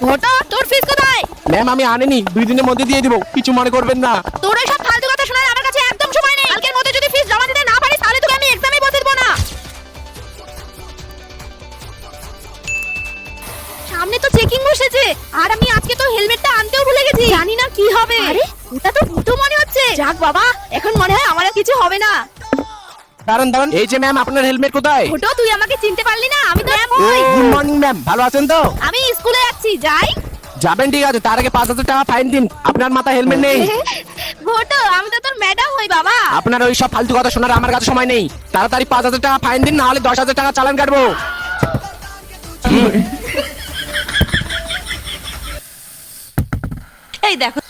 ঘটো, তোর ফিস কোথায়? ম্যাম আমি আনিনি, 2 দিনের মধ্যে দিয়ে দিব, কিছু মনে করবেন না। তোর এইসব ফালতু কথা শোনার আমার কাছে একদম সময় নেই। কালকের মধ্যে যদি ফিস জমা দিতে না পারিস তাহলে তোকে আমি এক্সামে বসে দেব না। সামনে তো চেকিং বসেছে, আর আমি আজকে তো হেলমেটটা আনতেও ভুলে গেছি। জানি না কি হবে। আরে ওটা তো ভূতু মনে হচ্ছে। যাক বাবা, এখন মনে হয় আমার আর কিছু হবে না। দাঁড়ান দাঁড়ান, এই যে ম্যাম আপনার হেলমেট কোথায়? ঘটো, তুই আমাকে চিনতে পারলি না? আমি তো ম্যাম গুড হই। মর্নিং ম্যাম, ভালো আছেন তো? আমি স্কুলে যাচ্ছি, যাই। যাবেন ঠিক আছে, তার আগে 5000 টাকা ফাইন দিন। আপনার মাথায় হেলমেট নেই। ঘটো, আমি তো তোর ম্যাডাম হই বাবা। আপনার ওই সব ফালতু কথা শোনার আমার কাছে সময় নেই। তাড়াতাড়ি 5000 টাকা ফাইন দিন, না হলে 10000 টাকা চালান কাটবো। এই দেখো